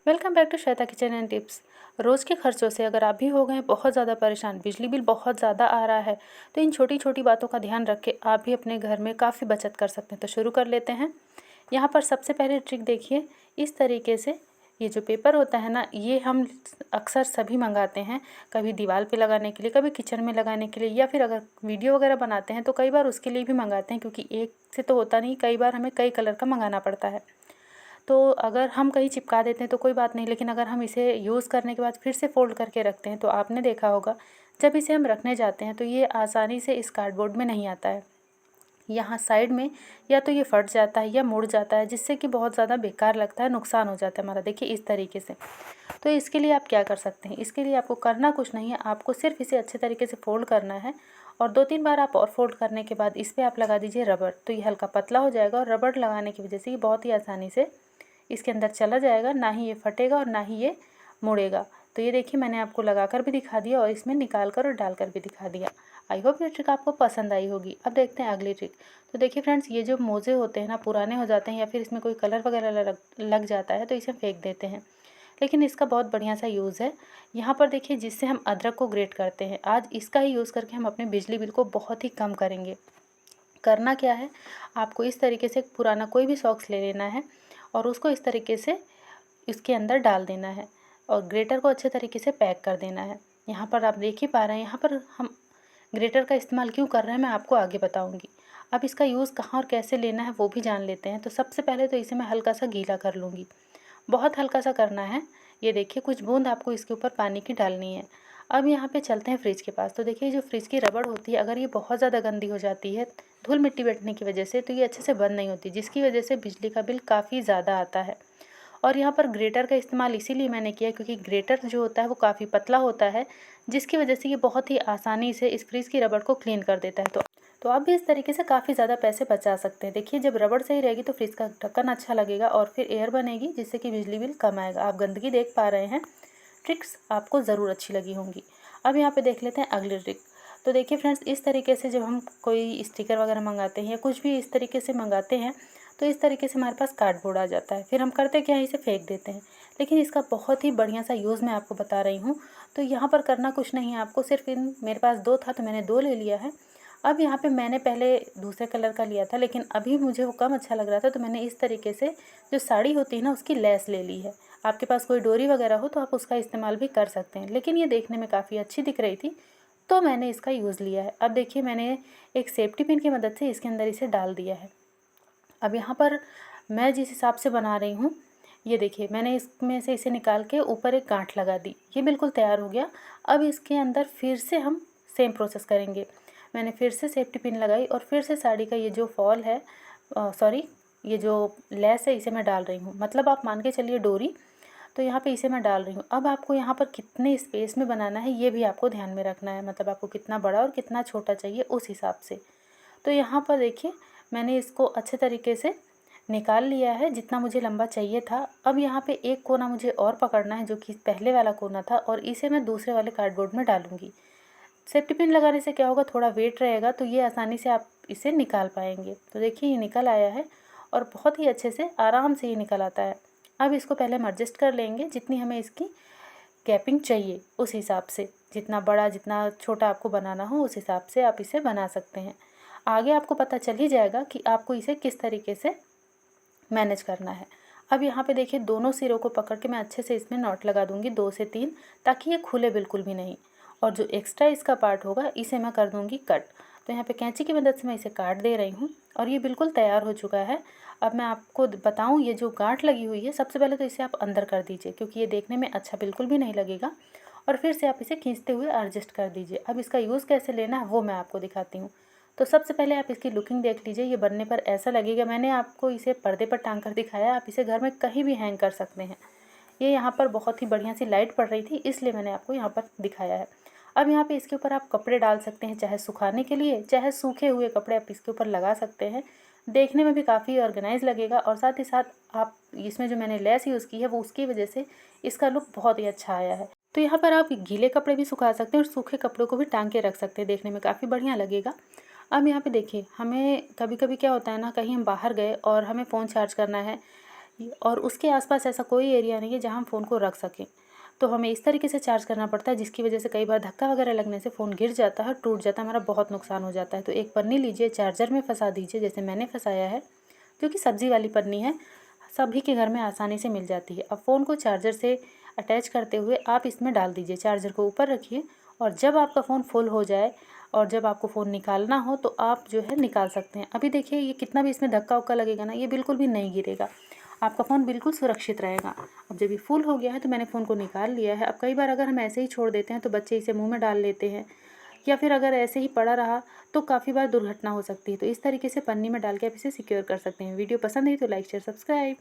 Welcome back to Shweta kitchen and tips. रोज़ के खर्चों से अगर आप भी हो गए हैं बहुत ज़्यादा परेशान, बिजली बिल बहुत ज़्यादा आ रहा है, तो इन छोटी छोटी बातों का ध्यान रख के आप भी अपने घर में काफ़ी बचत कर सकते हैं। तो शुरू कर लेते हैं। यहाँ पर सबसे पहले ट्रिक देखिए, इस तरीके से ये जो पेपर होता है ना, ये हम अक्सर सभी मंगाते हैं, कभी दीवार पे लगाने के लिए, कभी किचन में लगाने के लिए, या फिर अगर वीडियो वगैरह बनाते हैं तो कई बार उसके लिए भी मंगाते हैं, क्योंकि एक से तो होता नहीं, कई बार हमें कई कलर का मंगाना पड़ता है। तो अगर हम कहीं चिपका देते हैं तो कोई बात नहीं, लेकिन अगर हम इसे यूज़ करने के बाद फिर से फ़ोल्ड करके रखते हैं तो आपने देखा होगा जब इसे हम रखने जाते हैं तो ये आसानी से इस कार्डबोर्ड में नहीं आता है। यहाँ साइड में या तो ये फट जाता है या मुड़ जाता है, जिससे कि बहुत ज़्यादा बेकार लगता है, नुकसान हो जाता है हमारा। देखिए इस तरीके से। तो इसके लिए आप क्या कर सकते हैं, इसके लिए आपको करना कुछ नहीं है, आपको सिर्फ इसे अच्छे तरीके से फ़ोल्ड करना है और 2-3 बार आप और फ़ोल्ड करने के बाद इस पर आप लगा दीजिए रबड़। तो ये हल्का पतला हो जाएगा और रबड़ लगाने की वजह से ये बहुत ही आसानी से इसके अंदर चला जाएगा, ना ही ये फटेगा और ना ही ये मुड़ेगा। तो ये देखिए, मैंने आपको लगाकर भी दिखा दिया और इसमें निकाल कर और डालकर भी दिखा दिया। आई होप ये ट्रिक आपको पसंद आई होगी। अब देखते हैं अगली ट्रिक। तो देखिए फ्रेंड्स, ये जो मोज़े होते हैं ना, पुराने हो जाते हैं या फिर इसमें कोई कलर वगैरह लग जाता है तो इसे फेंक देते हैं, लेकिन इसका बहुत बढ़िया सा यूज़ है। यहाँ पर देखिए, जिससे हम अदरक को ग्रेट करते हैं, आज इसका ही यूज़ करके हम अपने बिजली बिल को बहुत ही कम करेंगे। करना क्या है, आपको इस तरीके से पुराना कोई भी सॉक्स ले लेना है और उसको इस तरीके से इसके अंदर डाल देना है और ग्रेटर को अच्छे तरीके से पैक कर देना है। यहाँ पर आप देख ही पा रहे हैं, यहाँ पर हम ग्रेटर का इस्तेमाल क्यों कर रहे हैं मैं आपको आगे बताऊँगी। अब इसका यूज़ कहाँ और कैसे लेना है वो भी जान लेते हैं। तो सबसे पहले तो इसे मैं हल्का सा गीला कर लूँगी, बहुत हल्का सा करना है। ये देखिए, कुछ बूंद आपको इसके ऊपर पानी की डालनी है। अब यहाँ पे चलते हैं फ्रिज के पास। तो देखिए, जो फ्रिज की रबड़ होती है, अगर ये बहुत ज़्यादा गंदी हो जाती है धूल मिट्टी बैठने की वजह से, तो ये अच्छे से बंद नहीं होती, जिसकी वजह से बिजली का बिल काफ़ी ज़्यादा आता है। और यहाँ पर ग्रेटर का इस्तेमाल इसीलिए मैंने किया क्योंकि ग्रेटर जो होता है वो काफ़ी पतला होता है, जिसकी वजह से ये बहुत ही आसानी से इस फ्रिज की रबड़ को क्लीन कर देता है। तो आप भी इस तरीके से काफ़ी ज़्यादा पैसे बचा सकते हैं। देखिए, जब रबड़ सही रहेगी तो फ्रिज का ढक्कन अच्छा लगेगा और फिर एयर बनेगी, जिससे कि बिजली बिल कम आएगा। आप गंदगी देख पा रहे हैं, ट्रिक्स आपको ज़रूर अच्छी लगी होंगी। अब यहाँ पे देख लेते हैं अगली ट्रिक। तो देखिए फ्रेंड्स, इस तरीके से जब हम कोई स्टिकर वगैरह मंगाते हैं या कुछ भी इस तरीके से मंगाते हैं, तो इस तरीके से हमारे पास कार्डबोर्ड आ जाता है। फिर हम करते क्या है, इसे फेंक देते हैं। लेकिन इसका बहुत ही बढ़िया सा यूज़ मैं आपको बता रही हूँ। तो यहाँ पर करना कुछ नहीं है आपको, सिर्फ इन मेरे पास 2 था तो मैंने 2 ले लिया है। अब यहाँ पे मैंने पहले दूसरे कलर का लिया था, लेकिन अभी मुझे वो कम अच्छा लग रहा था, तो मैंने इस तरीके से जो साड़ी होती है ना, उसकी लेस ले ली है। आपके पास कोई डोरी वगैरह हो तो आप उसका इस्तेमाल भी कर सकते हैं, लेकिन ये देखने में काफ़ी अच्छी दिख रही थी तो मैंने इसका यूज़ लिया है। अब देखिए, मैंने एक सेफ्टी पिन की मदद से इसके अंदर इसे डाल दिया है। अब यहाँ पर मैं जिस हिसाब से बना रही हूँ, ये देखिए, मैंने इसमें से इसे निकाल के ऊपर एक गांठ लगा दी। ये बिल्कुल तैयार हो गया। अब इसके अंदर फिर से हम सेम प्रोसेस करेंगे। मैंने फिर से सेफ्टी पिन लगाई और फिर से साड़ी का ये जो फॉल है, सॉरी, ये जो लेस है, इसे मैं डाल रही हूँ। मतलब आप मान के चलिए डोरी। तो यहाँ पे इसे मैं डाल रही हूँ। अब आपको यहाँ पर कितने स्पेस में बनाना है ये भी आपको ध्यान में रखना है, मतलब आपको कितना बड़ा और कितना छोटा चाहिए उस हिसाब से। तो यहाँ पर देखिए, मैंने इसको अच्छे तरीके से निकाल लिया है जितना मुझे लंबा चाहिए था। अब यहाँ पे एक कोना मुझे और पकड़ना है, जो कि पहले वाला कोना था, और इसे मैं दूसरे वाले कार्डबोर्ड में डालूँगी। सेफ्टी पिन लगाने से क्या होगा, थोड़ा वेट रहेगा तो ये आसानी से आप इसे निकाल पाएंगे। तो देखिए, ये निकल आया है और बहुत ही अच्छे से आराम से ये निकल आता है। अब इसको पहले हम एडजस्ट कर लेंगे, जितनी हमें इसकी गैपिंग चाहिए उस हिसाब से, जितना बड़ा जितना छोटा आपको बनाना हो उस हिसाब से आप इसे बना सकते हैं। आगे आपको पता चल ही जाएगा कि आपको इसे किस तरीके से मैनेज करना है। अब यहाँ पे देखिए, दोनों सिरों को पकड़ के मैं अच्छे से इसमें नॉट लगा दूँगी 2 से 3, ताकि ये खुले बिल्कुल भी नहीं। और जो एक्स्ट्रा इसका पार्ट होगा इसे मैं कर दूँगी कट। तो यहाँ पे कैंची की मदद से मैं इसे काट दे रही हूँ और ये बिल्कुल तैयार हो चुका है। अब मैं आपको बताऊँ, ये जो गांठ लगी हुई है, सबसे पहले तो इसे आप अंदर कर दीजिए, क्योंकि ये देखने में अच्छा बिल्कुल भी नहीं लगेगा। और फिर से आप इसे खींचते हुए एडजस्ट कर दीजिए। अब इसका यूज़ कैसे लेना है वो मैं आपको दिखाती हूँ। तो सबसे पहले आप इसकी लुकिंग देख लीजिए। ये बनने पर ऐसा लगेगा, मैंने आपको इसे पर्दे पर टांग कर दिखाया, आप इसे घर में कहीं भी हैंग कर सकते हैं। ये यहाँ पर बहुत ही बढ़िया सी लाइट पड़ रही थी, इसलिए मैंने आपको यहाँ पर दिखाया है। अब यहाँ पे इसके ऊपर आप कपड़े डाल सकते हैं, चाहे सुखाने के लिए, चाहे सूखे हुए कपड़े आप इसके ऊपर लगा सकते हैं। देखने में भी काफ़ी ऑर्गेनाइज लगेगा और साथ ही साथ आप इसमें जो मैंने लेस यूज़ की है वो उसकी वजह से इसका लुक बहुत ही अच्छा आया है। तो यहाँ पर आप गीले कपड़े भी सुखा सकते हैं और सूखे कपड़ों को भी टांग के रख सकते हैं, देखने में काफ़ी बढ़िया लगेगा। अब यहाँ पे देखिए, हमें कभी कभी क्या होता है ना, कहीं हम बाहर गए और हमें फ़ोन चार्ज करना है और उसके आसपास ऐसा कोई एरिया नहीं है जहाँ हम फ़ोन को रख सकें। तो हमें इस तरीके से चार्ज करना पड़ता है, जिसकी वजह से कई बार धक्का वगैरह लगने से फ़ोन गिर जाता है, टूट जाता है, हमारा बहुत नुकसान हो जाता है। तो एक पन्नी लीजिए, चार्जर में फंसा दीजिए, जैसे मैंने फंसाया है, जो कि सब्ज़ी वाली पन्नी है, सभी के घर में आसानी से मिल जाती है। अब फ़ोन को चार्जर से अटैच करते हुए आप इसमें डाल दीजिए, चार्जर को ऊपर रखिए, और जब आपका फ़ोन फुल हो जाए और जब आपको फ़ोन निकालना हो तो आप जो है निकाल सकते हैं। अभी देखिए ये कितना भी इसमें धक्का-वक्का लगेगा ना, ये बिल्कुल भी नहीं गिरेगा, आपका फ़ोन बिल्कुल सुरक्षित रहेगा। अब जब ये फुल हो गया है तो मैंने फ़ोन को निकाल लिया है। अब कई बार अगर हम ऐसे ही छोड़ देते हैं तो बच्चे इसे मुँह में डाल लेते हैं, या फिर अगर ऐसे ही पड़ा रहा तो काफ़ी बार दुर्घटना हो सकती है। तो इस तरीके से पन्नी में डाल के आप इसे सिक्योर कर सकते हैं। वीडियो पसंद आई तो लाइक, शेयर, सब्सक्राइब।